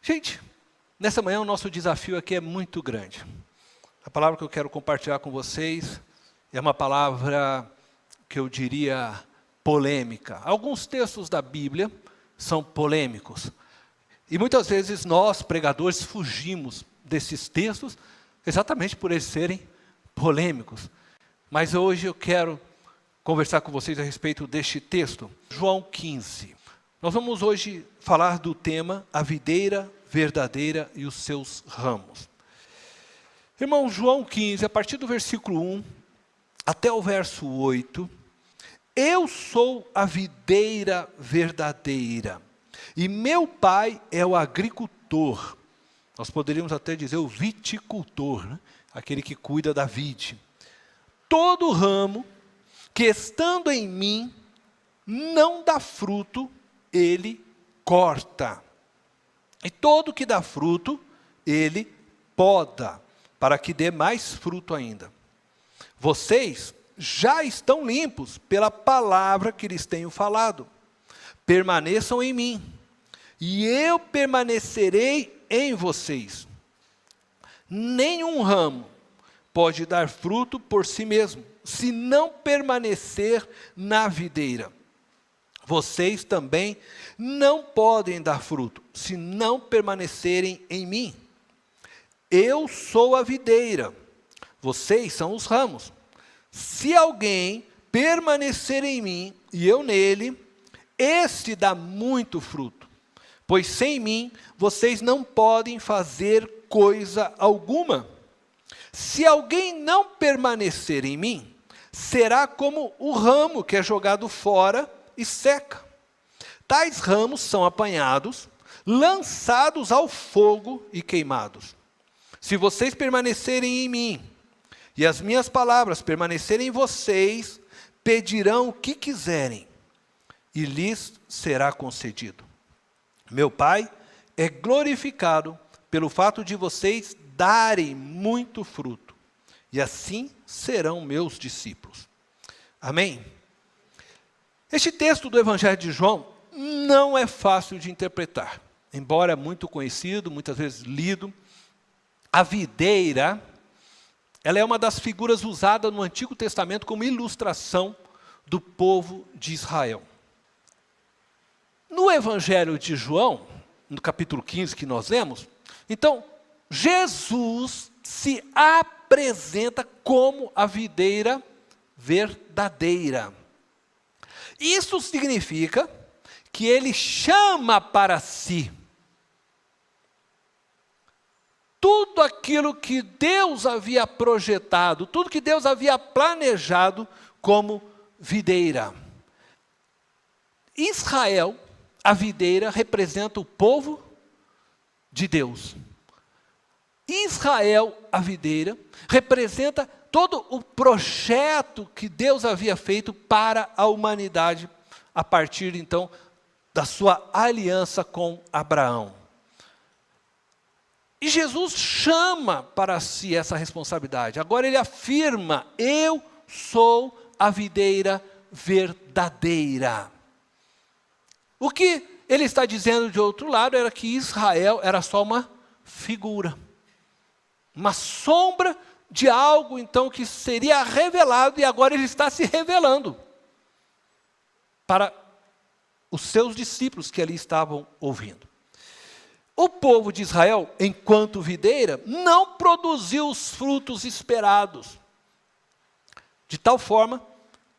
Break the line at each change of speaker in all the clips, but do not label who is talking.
Gente, nessa manhã o nosso desafio aqui é muito grande. A palavra que eu quero compartilhar com vocês é uma palavra que eu diria polêmica. Alguns textos da Bíblia são polêmicos. E muitas vezes nós, pregadores, fugimos desses textos exatamente por eles serem polêmicos. Mas hoje eu quero conversar com vocês a respeito deste texto, João 15. Nós vamos hoje falar do tema a videira verdadeira e os seus ramos. Irmão, João 15, a partir do versículo 1 até o verso 8, eu sou a videira verdadeira e meu pai é o agricultor. Nós poderíamos até dizer o viticultor, né? Aquele que cuida da vide. Todo ramo que estando em mim não dá fruto, ele corta. E todo que dá fruto, ele poda, para que dê mais fruto ainda. Vocês já estão limpos pela palavra que lhes tenho falado. Permaneçam em mim, e eu permanecerei em vocês. Nenhum ramo pode dar fruto por si mesmo, se não permanecer na videira. Vocês também não podem dar fruto, se não permanecerem em mim. Eu sou a videira, vocês são os ramos. Se alguém permanecer em mim e eu nele, este dá muito fruto. Pois sem mim, vocês não podem fazer coisa alguma. Se alguém não permanecer em mim, será como o ramo que é jogado fora e seca. Tais ramos são apanhados, lançados ao fogo e queimados. Se vocês permanecerem em mim, e as minhas palavras permanecerem em vocês, pedirão o que quiserem, e lhes será concedido. Meu Pai é glorificado pelo fato de vocês darem muito fruto, e assim serão meus discípulos. Amém? Este texto do Evangelho de João não é fácil de interpretar, embora muito conhecido, muitas vezes lido. A videira, ela é uma das figuras usadas no Antigo Testamento como ilustração do povo de Israel. No Evangelho de João, no capítulo 15 que nós lemos, então, Jesus se apresenta como a videira verdadeira. Isso significa que ele chama para si tudo aquilo que Deus havia projetado, tudo que Deus havia planejado como videira. Israel, a videira, representa o povo de Deus. Israel, a videira, representa todo o projeto que Deus havia feito para a humanidade, a partir, então, da sua aliança com Abraão. E Jesus chama para si essa responsabilidade. Agora ele afirma, eu sou a videira verdadeira. O que ele está dizendo de outro lado era que Israel era só uma figura, uma sombra de algo, então, que seria revelado, e agora ele está se revelando para os seus discípulos que ali estavam ouvindo. O povo de Israel, enquanto videira, não produziu os frutos esperados, de tal forma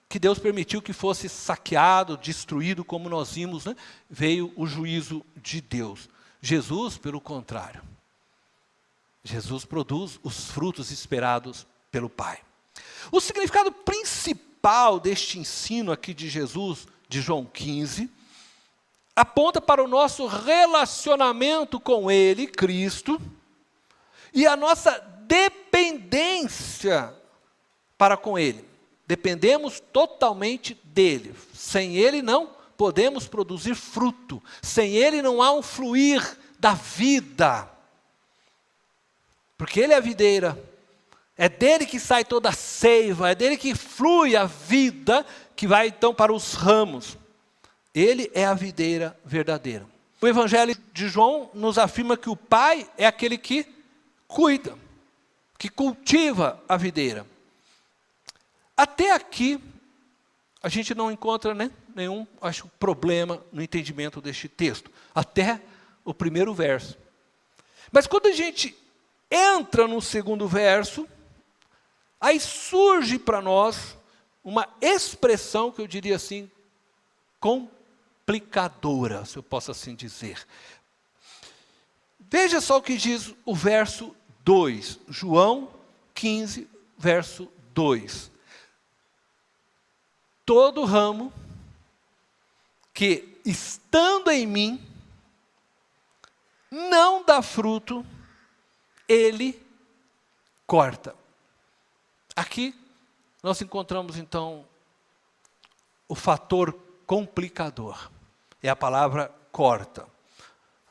que Deus permitiu que fosse saqueado, destruído, como nós vimos, né? Veio o juízo de Deus. Jesus, pelo contrário, Jesus produz os frutos esperados pelo Pai. O significado principal deste ensino aqui de Jesus, de João 15, aponta para o nosso relacionamento com Ele, Cristo, e a nossa dependência para com Ele. Dependemos totalmente dEle. Sem Ele não podemos produzir fruto. Sem Ele não há um fluir da vida. Porque Ele é a videira, é dele que sai toda a seiva, é dele que flui a vida, que vai então para os ramos. Ele é a videira verdadeira. o Evangelho de João nos afirma que o Pai é aquele que cuida, que cultiva a videira. Até aqui, a gente não encontra nenhum problema no entendimento deste texto, até o primeiro verso. Mas quando a gente entra no segundo verso, aí surge para nós uma expressão que eu diria assim, complicadora, se eu posso assim dizer. Veja só o que diz o verso 2, João 15, verso 2. Todo ramo que, estando em mim, não dá fruto, ele corta. Aqui nós encontramos então o fator complicador. É a palavra corta.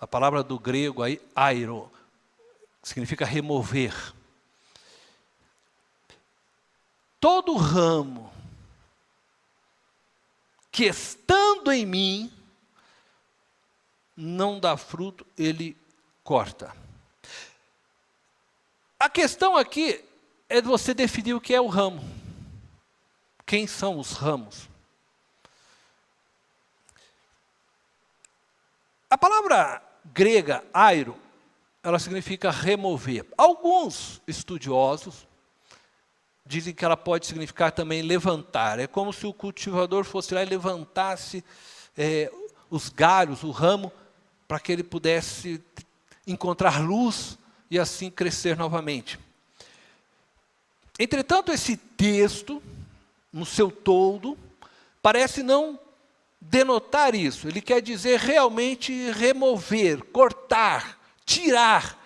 A palavra do grego aí, airo, significa remover. Todo ramo que, estando em mim, não dá fruto, ele corta. A questão aqui é de você definir o que é o ramo. Quem são os ramos? A palavra grega, airo, ela significa remover. Alguns estudiosos dizem que ela pode significar também levantar. É como se o cultivador fosse lá e levantasse os galhos, o ramo, para que ele pudesse encontrar luz e assim crescer novamente. Entretanto, esse texto, no seu todo, parece não denotar isso. Ele quer dizer realmente remover, cortar, tirar.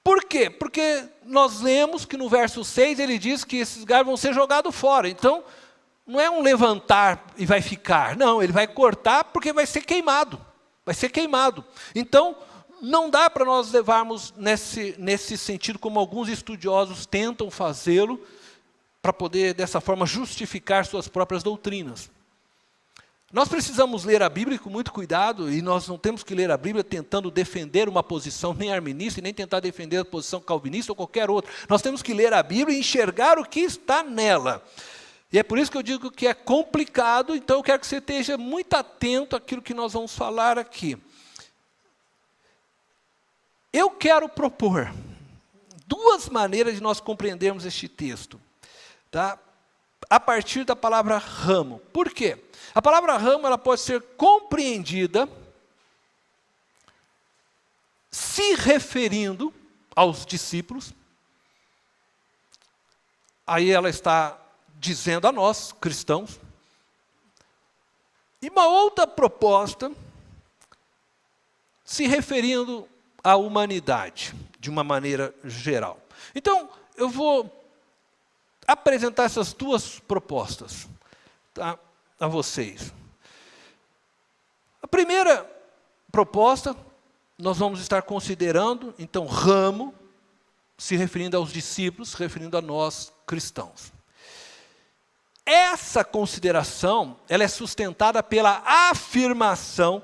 Por quê? Porque nós lemos que no verso 6 ele diz que esses galhos vão ser jogados fora. Então, não é um levantar e vai ficar. Não, ele vai cortar porque vai ser queimado. Vai ser queimado. Então, não dá para nós levarmos nesse sentido, como alguns estudiosos tentam fazê-lo, para poder, dessa forma, justificar suas próprias doutrinas. Nós precisamos ler a Bíblia com muito cuidado, e nós não temos que ler a Bíblia tentando defender uma posição nem arminista, e nem tentar defender a posição calvinista ou qualquer outra. Nós temos que ler a Bíblia e enxergar o que está nela. E é por isso que eu digo que é complicado, então eu quero que você esteja muito atento àquilo que nós vamos falar aqui. Eu quero propor duas maneiras de nós compreendermos este texto, tá? A partir da palavra ramo. Por quê? A palavra ramo ela pode ser compreendida se referindo aos discípulos. Aí ela está dizendo a nós, cristãos. E uma outra proposta se referindo à humanidade, de uma maneira geral. Então, eu vou apresentar essas duas propostas, tá, a vocês. A primeira proposta, nós vamos estar considerando, então, ramo, se referindo aos discípulos, se referindo a nós, cristãos. Essa consideração, ela é sustentada pela afirmação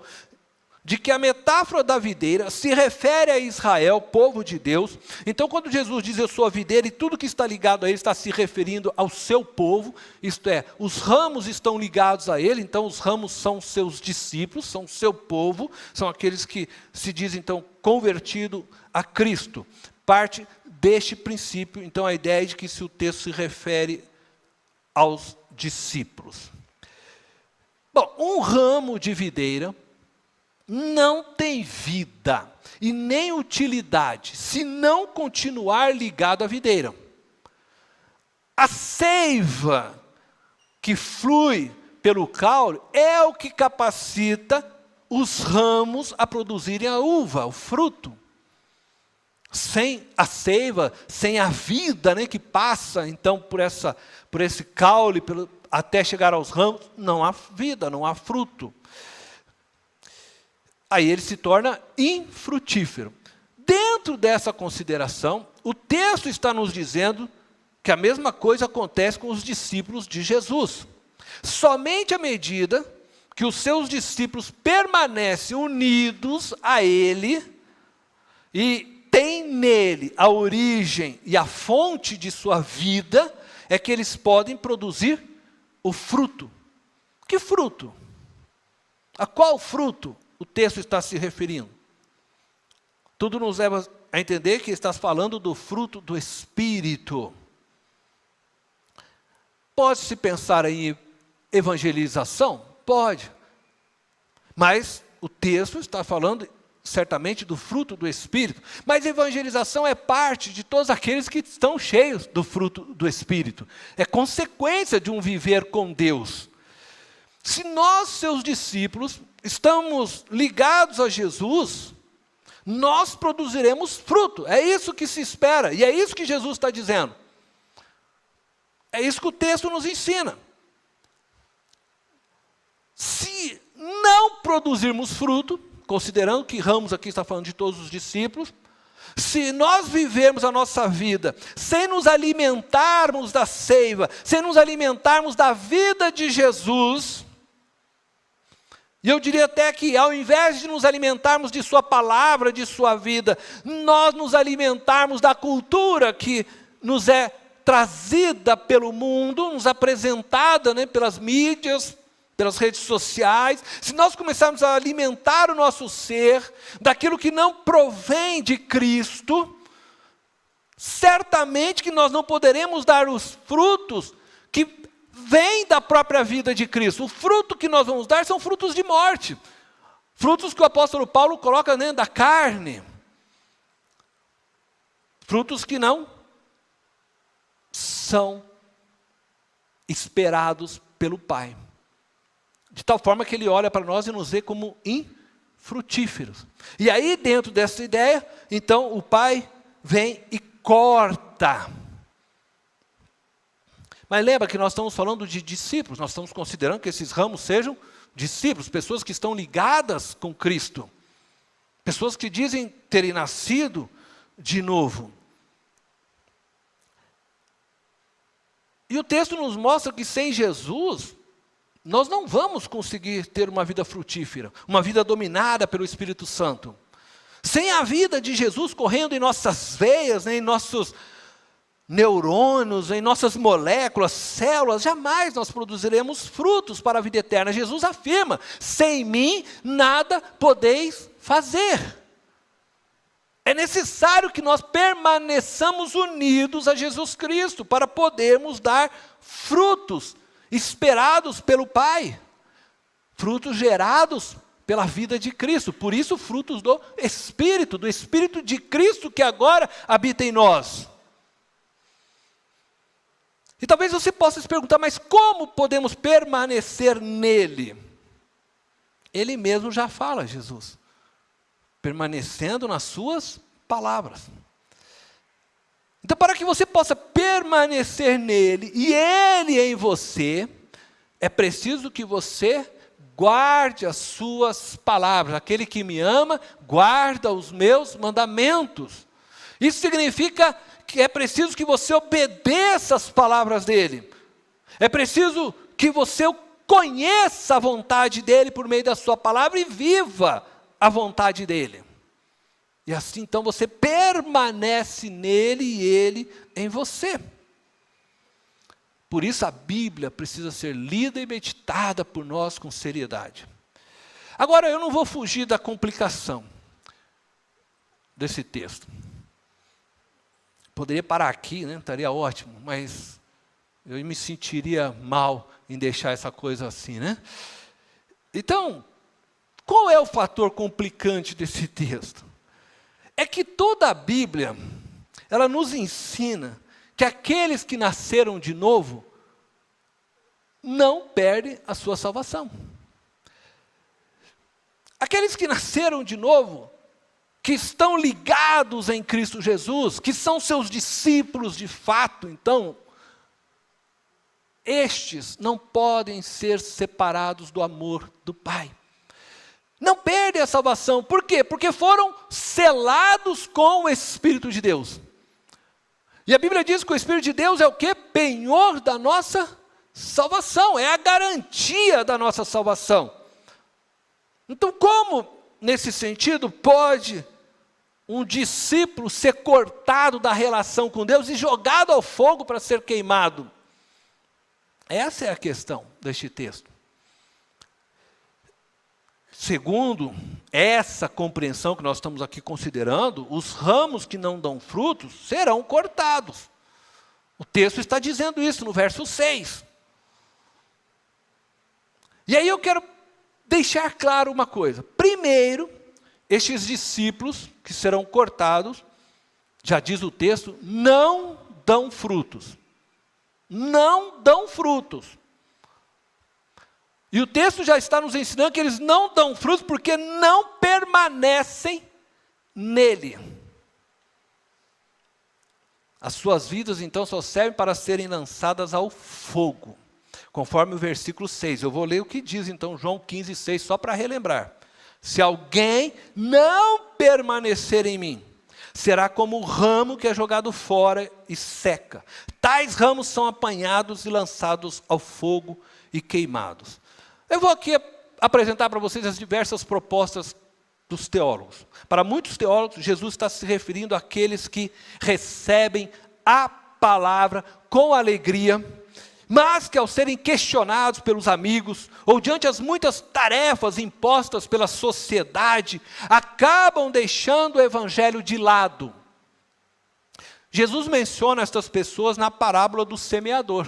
de que a metáfora da videira se refere a Israel, povo de Deus. Então, quando Jesus diz, eu sou a videira, e tudo que está ligado a ele está se referindo ao seu povo, isto é, os ramos estão ligados a ele, então os ramos são seus discípulos, são o seu povo, são aqueles que se dizem, então, convertido a Cristo. Parte deste princípio, então, a ideia de que se o texto se refere aos discípulos. Bom, um ramo de videira não tem vida e nem utilidade se não continuar ligado à videira. A seiva que flui pelo caule é o que capacita os ramos a produzirem a uva, o fruto. Sem a seiva, sem a vida, né, que passa então por esse caule até chegar aos ramos, não há vida, não há fruto. Aí ele se torna infrutífero. Dentro dessa consideração, o texto está nos dizendo que a mesma coisa acontece com os discípulos de Jesus. Somente à medida que os seus discípulos permanecem unidos a Ele e têm nele a origem e a fonte de sua vida, é que eles podem produzir o fruto. Que fruto? A qual fruto o texto está se referindo? Tudo nos leva a entender que está falando do fruto do Espírito. Pode-se pensar em evangelização? Pode. Mas o texto está falando certamente do fruto do Espírito. Mas evangelização é parte de todos aqueles que estão cheios do fruto do Espírito. É consequência de um viver com Deus. Se nós, seus discípulos, estamos ligados a Jesus, nós produziremos fruto. É isso que se espera. E é isso que Jesus está dizendo. É isso que o texto nos ensina. Se não produzirmos fruto, considerando que Ramos aqui está falando de todos os discípulos, se nós vivermos a nossa vida sem nos alimentarmos da seiva, sem nos alimentarmos da vida de Jesus, e eu diria até que ao invés de nos alimentarmos de sua palavra, de sua vida, nós nos alimentarmos da cultura que nos é trazida pelo mundo, nos apresentada, né, pelas mídias, pelas redes sociais, se nós começarmos a alimentar o nosso ser daquilo que não provém de Cristo, certamente que nós não poderemos dar os frutos que vêm da própria vida de Cristo. O fruto que nós vamos dar são frutos de morte, frutos que o apóstolo Paulo coloca dentro da carne, frutos que não são esperados pelo Pai. De tal forma que Ele olha para nós e nos vê como infrutíferos. E aí, dentro dessa ideia, então, o Pai vem e corta. Mas lembra que nós estamos falando de discípulos, nós estamos considerando que esses ramos sejam discípulos, pessoas que estão ligadas com Cristo. Pessoas que dizem terem nascido de novo. E o texto nos mostra que sem Jesus, nós não vamos conseguir ter uma vida frutífera, uma vida dominada pelo Espírito Santo. Sem a vida de Jesus correndo em nossas veias, né, em nossos neurônios, em nossas moléculas, células, jamais nós produziremos frutos para a vida eterna. Jesus afirma: sem mim nada podeis fazer. É necessário que nós permaneçamos unidos a Jesus Cristo para podermos dar frutos esperados pelo Pai, frutos gerados pela vida de Cristo. Por isso, frutos do Espírito de Cristo que agora habita em nós. E talvez você possa se perguntar, mas como podemos permanecer nele? Ele mesmo já fala, Jesus, permanecendo nas suas palavras. Então, para que você possa permanecer nele e ele em você, é preciso que você guarde as suas palavras. Aquele que me ama, guarda os meus mandamentos. Isso significa que é preciso que você obedeça as palavras dele. É preciso que você conheça a vontade dele por meio da sua palavra e viva a vontade dele. E assim, então, você permanece nele e ele em você. Por isso, a Bíblia precisa ser lida e meditada por nós com seriedade. Agora, eu não vou fugir da complicação desse texto. Poderia parar aqui, né? Estaria ótimo, mas eu me sentiria mal em deixar essa coisa assim, né? Então, qual é o fator complicante desse texto? É que toda a Bíblia, ela nos ensina que aqueles que nasceram de novo não perdem a sua salvação. Aqueles que nasceram de novo, que estão ligados em Cristo Jesus, que são seus discípulos de fato, então, estes não podem ser separados do amor do Pai. Não perdem a salvação. Por quê? Porque foram selados com o Espírito de Deus. E a Bíblia diz que o Espírito de Deus é o quê? Penhor da nossa salvação. É a garantia da nossa salvação. Então, como, nesse sentido, pode um discípulo ser cortado da relação com Deus e jogado ao fogo para ser queimado? Essa é a questão deste texto. Segundo essa compreensão que nós estamos aqui considerando, os ramos que não dão frutos serão cortados. O texto está dizendo isso no verso 6. E aí eu quero deixar claro uma coisa. Primeiro, estes discípulos que serão cortados, já diz o texto, não dão frutos. Não dão frutos. E o texto já está nos ensinando que eles não dão frutos porque não permanecem nele. As suas vidas, então, só servem para serem lançadas ao fogo. Conforme o versículo 6. Eu vou ler o que diz, então, João 15, 6, só para relembrar. Se alguém não permanecer em mim, será como o ramo que é jogado fora e seca. Tais ramos são apanhados e lançados ao fogo e queimados. Eu vou aqui apresentar para vocês as diversas propostas dos teólogos. Para muitos teólogos, Jesus está se referindo àqueles que recebem a palavra com alegria, mas que ao serem questionados pelos amigos, ou diante as muitas tarefas impostas pela sociedade, acabam deixando o evangelho de lado. Jesus menciona estas pessoas na parábola do semeador.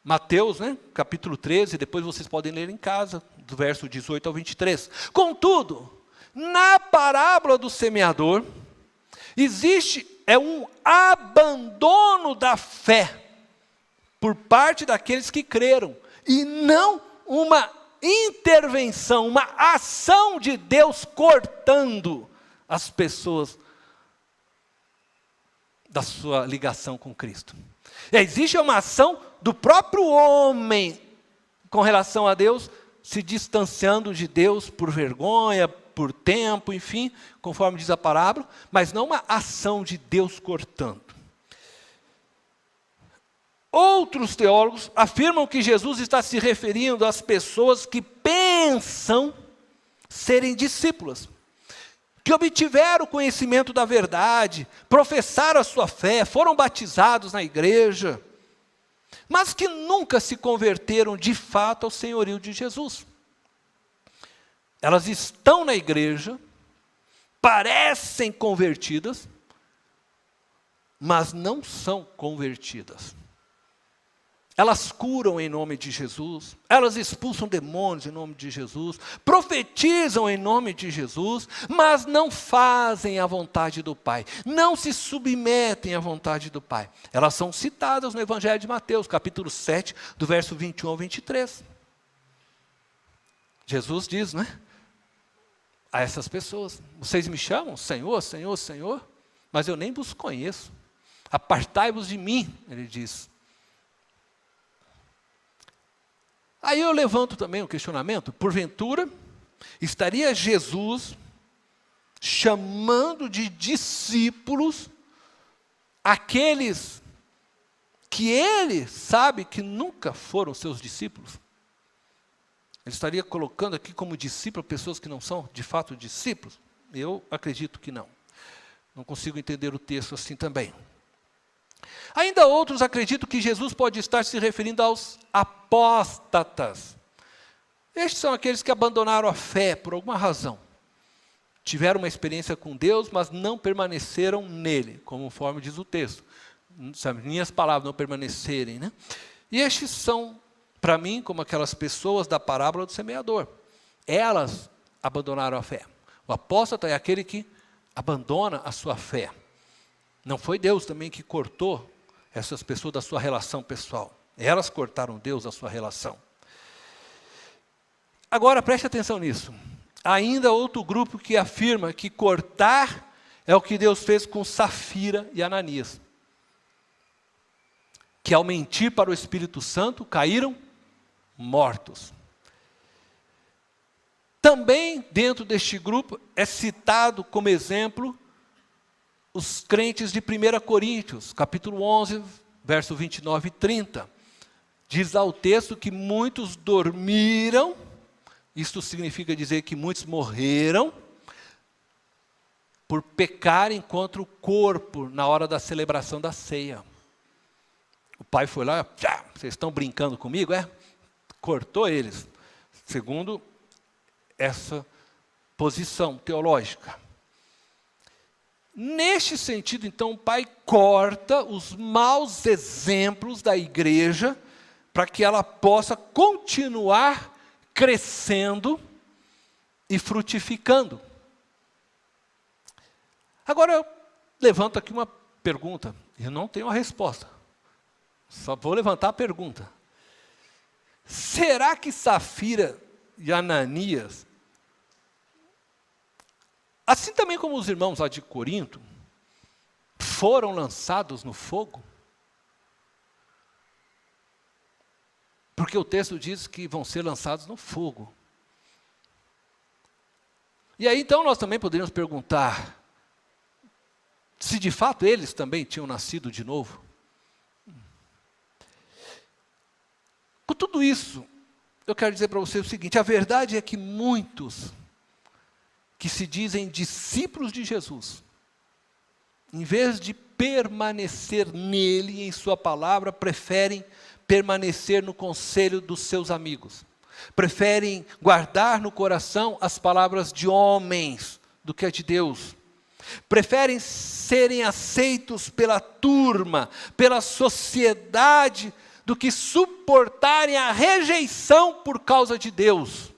Mateus, capítulo 13, depois vocês podem ler em casa, do verso 18 ao 23. Contudo, na parábola do semeador, existe um abandono da fé por parte daqueles que creram, e não uma intervenção, uma ação de Deus cortando as pessoas da sua ligação com Cristo. Existe uma ação do próprio homem com relação a Deus, se distanciando de Deus por vergonha, por tempo, enfim, conforme diz a parábola, mas não uma ação de Deus cortando. Outros teólogos afirmam que Jesus está se referindo às pessoas que pensam serem discípulas, que obtiveram o conhecimento da verdade, professaram a sua fé, foram batizados na igreja, mas que nunca se converteram de fato ao senhorio de Jesus. Elas estão na igreja, parecem convertidas, mas não são convertidas. Elas curam em nome de Jesus, elas expulsam demônios em nome de Jesus, profetizam em nome de Jesus, mas não fazem a vontade do Pai, não se submetem à vontade do Pai. Elas são citadas no Evangelho de Mateus, capítulo 7, do verso 21 ao 23. Jesus diz, a essas pessoas: vocês me chamam Senhor, Senhor, Senhor, mas eu nem vos conheço. Apartai-vos de mim, ele diz. Aí eu levanto também o questionamento: porventura, estaria Jesus chamando de discípulos aqueles que ele sabe que nunca foram seus discípulos? Ele estaria colocando aqui como discípulo pessoas que não são de fato discípulos? Eu acredito que não. Não consigo entender o texto assim também. Ainda outros acreditam que Jesus pode estar se referindo aos apóstatas. Estes são aqueles que abandonaram a fé por alguma razão. Tiveram uma experiência com Deus, mas não permaneceram nele, conforme diz o texto. Minhas palavras não permanecerem, E estes são, para mim, como aquelas pessoas da parábola do semeador. Elas abandonaram a fé. O apóstata é aquele que abandona a sua fé. Não foi Deus também que cortou essas pessoas da sua relação pessoal. Elas cortaram Deus da sua relação. Agora, preste atenção nisso. Ainda outro grupo que afirma que cortar é o que Deus fez com Safira e Ananias. Que ao mentir para o Espírito Santo, caíram mortos. Também dentro deste grupo é citado como exemplo os crentes de 1 Coríntios, capítulo 11, verso 29 e 30. Diz lá o texto que muitos dormiram Isto significa dizer que muitos morreram por pecarem contra o corpo na hora da celebração da ceia. O pai foi lá, vocês estão brincando comigo, é? Cortou eles, segundo essa posição teológica. Neste sentido, então, o pai corta os maus exemplos da igreja para que ela possa continuar crescendo e frutificando. Agora eu levanto aqui uma pergunta, eu não tenho a resposta, só vou levantar a pergunta. Será que Safira e Ananias, assim também como os irmãos lá de Corinto, foram lançados no fogo? Porque o texto diz que vão ser lançados no fogo. E aí então nós também poderíamos perguntar, se de fato eles também tinham nascido de novo. Com tudo isso, eu quero dizer para você o seguinte, a verdade é que muitos que se dizem discípulos de Jesus, em vez de permanecer nele, em sua palavra, preferem permanecer no conselho dos seus amigos. Preferem guardar no coração as palavras de homens do que a de Deus. Preferem serem aceitos pela turma, pela sociedade, do que suportarem a rejeição por causa de Deus.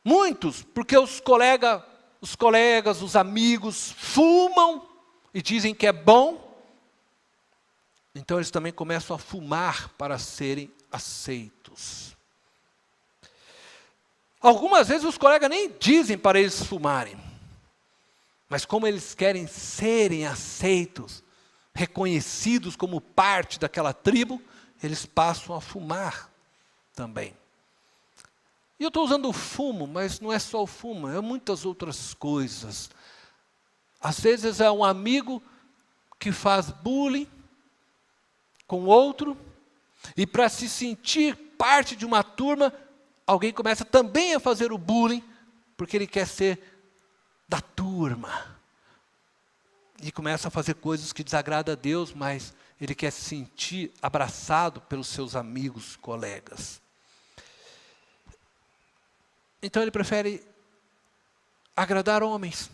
Muitos, porque os colegas, os amigos fumam e dizem que é bom, então eles também começam a fumar para serem aceitos. Algumas vezes os colegas nem dizem para eles fumarem, mas como eles querem serem aceitos, reconhecidos como parte daquela tribo, eles passam a fumar também. E eu estou usando o fumo, mas não é só o fumo, é muitas outras coisas. Às vezes é um amigo que faz bullying com outro, e para se sentir parte de uma turma, alguém começa também a fazer o bullying, porque ele quer ser da turma. E começa a fazer coisas que desagradam a Deus, mas ele quer se sentir abraçado pelos seus amigos, colegas. Então ele prefere agradar homens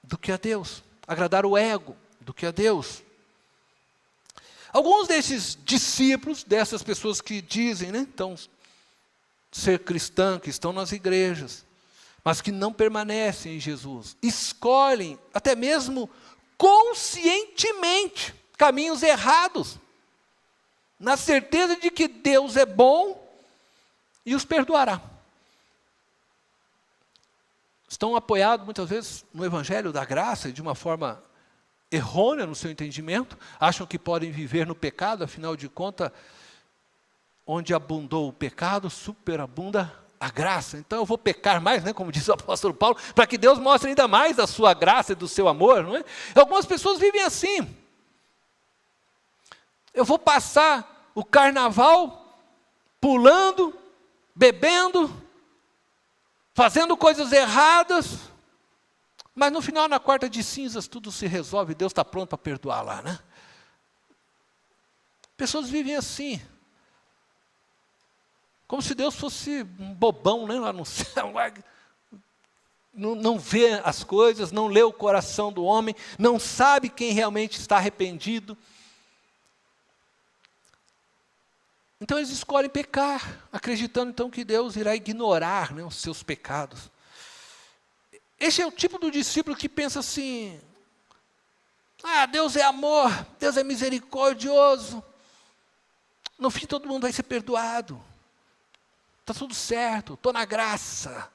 do que a Deus, agradar o ego do que a Deus. Alguns desses discípulos, dessas pessoas que dizem, então, ser cristão, que estão nas igrejas, mas que não permanecem em Jesus, escolhem, até mesmo conscientemente, caminhos errados, na certeza de que Deus é bom e os perdoará. Estão apoiados muitas vezes no evangelho da graça, de uma forma errônea no seu entendimento, acham que podem viver no pecado, afinal de contas, onde abundou o pecado, superabunda a graça. Então eu vou pecar mais, como diz o apóstolo Paulo, para que Deus mostre ainda mais a sua graça e do seu amor, não é? Algumas pessoas vivem assim. Eu vou passar o carnaval pulando, bebendo, fazendo coisas erradas, mas no final, na quarta de cinzas, tudo se resolve, Deus está pronto para perdoar lá, né? Pessoas vivem assim, como se Deus fosse um bobão, lá no céu, não vê as coisas, não lê o coração do homem, não sabe quem realmente está arrependido. Então eles escolhem pecar, acreditando então que Deus irá ignorar, os seus pecados. Esse é o tipo do discípulo que pensa assim, Deus é amor, Deus é misericordioso, no fim todo mundo vai ser perdoado, está tudo certo, estou na graça.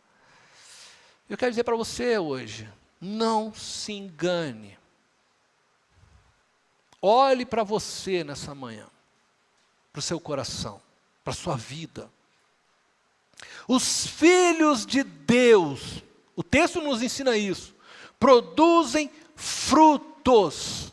Eu quero dizer para você hoje, não se engane, olhe para você nessa manhã, para o seu coração, para a sua vida. Os filhos de Deus, o texto nos ensina isso, produzem frutos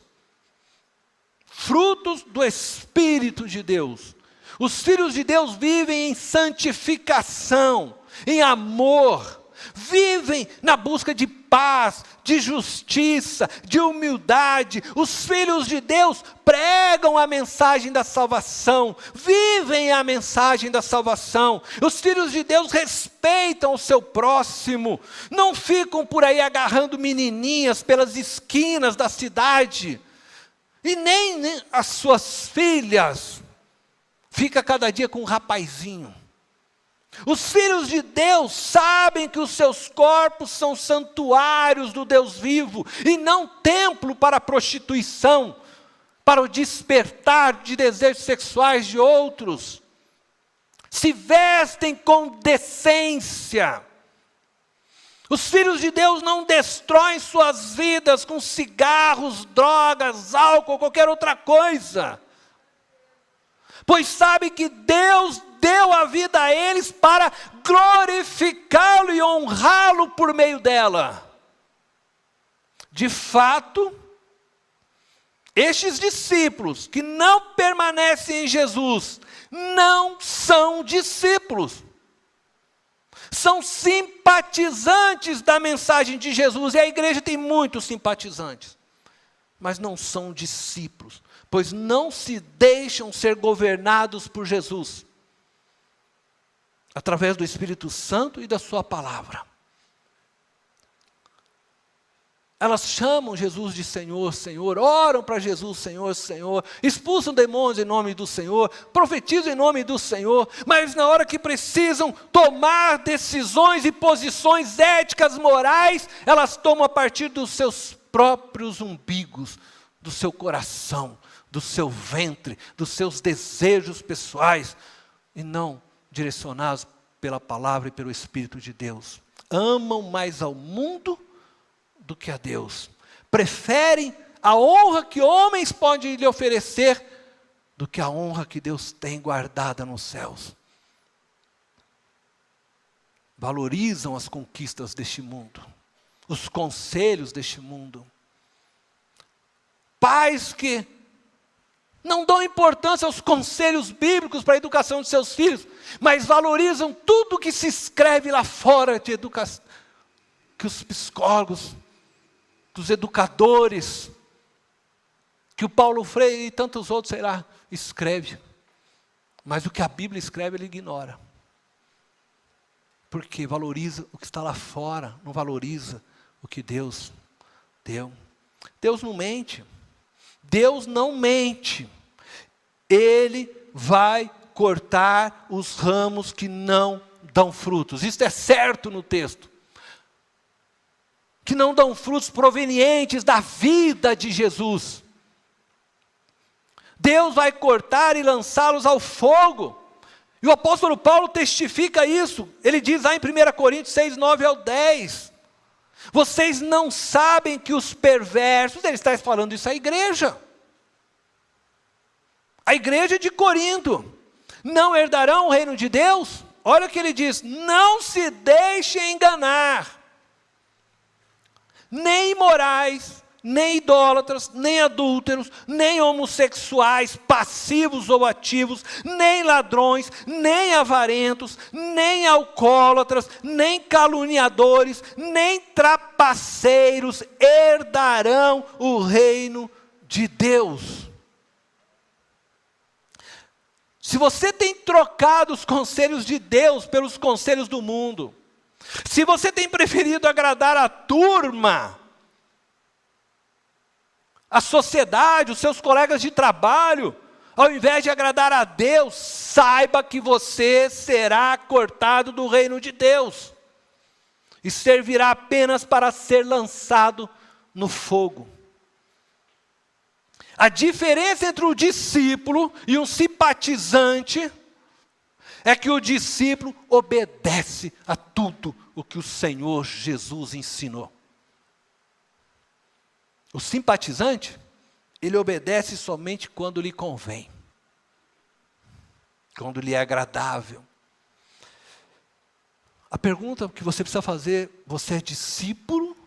do Espírito de Deus. Os filhos de Deus vivem em santificação, em amor, vivem na busca de paz, de justiça, de humildade. Os filhos de Deus pregam a mensagem da salvação, vivem a mensagem da salvação. Os filhos de Deus respeitam o seu próximo, não ficam por aí agarrando menininhas pelas esquinas da cidade, e nem as suas filhas. Fica cada dia com um rapazinho. Os filhos de Deus sabem que os seus corpos são santuários do Deus vivo, e não templo para a prostituição, para o despertar de desejos sexuais de outros. Se vestem com decência. Os filhos de Deus não destroem suas vidas com cigarros, drogas, álcool, qualquer outra coisa. Pois sabe que Deus deu a vida a eles para glorificá-lo e honrá-lo por meio dela. De fato, estes discípulos que não permanecem em Jesus, não são discípulos. São simpatizantes da mensagem de Jesus, e a igreja tem muitos simpatizantes, mas não são discípulos, pois não se deixam ser governados por Jesus, através do Espírito Santo e da sua palavra. Elas chamam Jesus de Senhor, Senhor, oram para Jesus, Senhor, Senhor, expulsam demônios em nome do Senhor, profetizam em nome do Senhor, mas na hora que precisam tomar decisões e posições éticas, morais, elas tomam a partir dos seus próprios umbigos, do seu coração, do seu ventre, dos seus desejos pessoais, e não direcionados pela palavra e pelo Espírito de Deus. Amam mais ao mundo do que a Deus. Preferem a honra que homens podem lhe oferecer do que a honra que Deus tem guardada nos céus. Valorizam as conquistas deste mundo, os conselhos deste mundo. Pais que não dão importância aos conselhos bíblicos para a educação de seus filhos, mas valorizam tudo que se escreve lá fora de educação, que os psicólogos, que os educadores, que o Paulo Freire e tantos outros, sei lá, escreve. Mas o que a Bíblia escreve ele ignora. Porque valoriza o que está lá fora, não valoriza o que Deus deu. Deus não mente. Deus não mente. Ele vai cortar os ramos que não dão frutos. Isso é certo no texto. Que não dão frutos provenientes da vida de Jesus. Deus vai cortar e lançá-los ao fogo. E o apóstolo Paulo testifica isso. Ele diz lá em 1 Coríntios 6, 9 ao 10. Vocês não sabem que os perversos, ele está falando isso à igreja. A igreja de Corinto, não herdarão o reino de Deus? Olha o que ele diz, não se deixem enganar. Nem imorais, nem idólatras, nem adúlteros, nem homossexuais, passivos ou ativos, nem ladrões, nem avarentos, nem alcoólatras, nem caluniadores, nem trapaceiros herdarão o reino de Deus. Se você tem trocado os conselhos de Deus pelos conselhos do mundo, se você tem preferido agradar a turma, a sociedade, os seus colegas de trabalho, ao invés de agradar a Deus, saiba que você será cortado do reino de Deus e servirá apenas para ser lançado no fogo. A diferença entre o discípulo e um simpatizante é que o discípulo obedece a tudo o que o Senhor Jesus ensinou. O simpatizante, ele obedece somente quando lhe convém, quando lhe é agradável. A pergunta que você precisa fazer, você é discípulo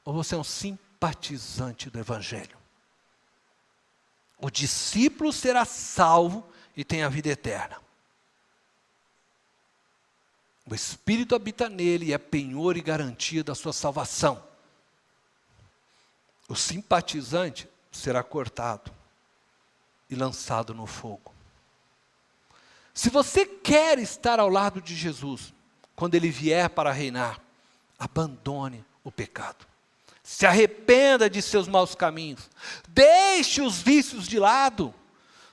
ou você é um simpatizante do Evangelho? O discípulo será salvo e tem a vida eterna. O Espírito habita nele e é penhor e garantia da sua salvação. O simpatizante será cortado e lançado no fogo. Se você quer estar ao lado de Jesus, quando Ele vier para reinar, abandone o pecado. Se arrependa de seus maus caminhos. Deixe os vícios de lado.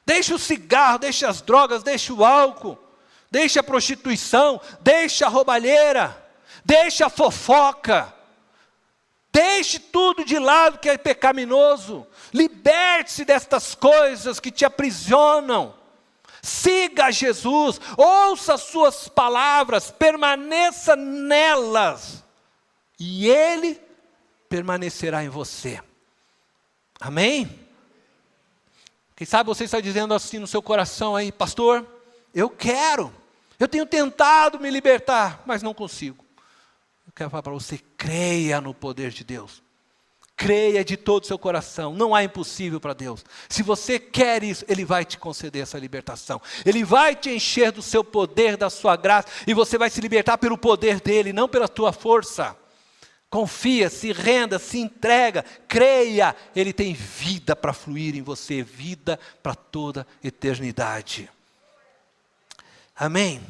Deixe o cigarro, deixe as drogas, deixe o álcool. Deixe a prostituição, deixe a roubalheira, deixe a fofoca. Deixe tudo de lado que é pecaminoso. Liberte-se destas coisas que te aprisionam. Siga Jesus, ouça as suas palavras, permaneça nelas. E Ele permanecerá em você. Amém? Quem sabe você está dizendo assim no seu coração aí, pastor, eu tenho tentado me libertar, mas não consigo. Eu quero falar para você, creia no poder de Deus. Creia de todo o seu coração, não há impossível para Deus. Se você quer isso, Ele vai te conceder essa libertação. Ele vai te encher do seu poder, da sua graça, e você vai se libertar pelo poder dEle, não pela tua força. Confia, se renda, se entrega, creia. Ele tem vida para fluir em você, vida para toda eternidade. Amém?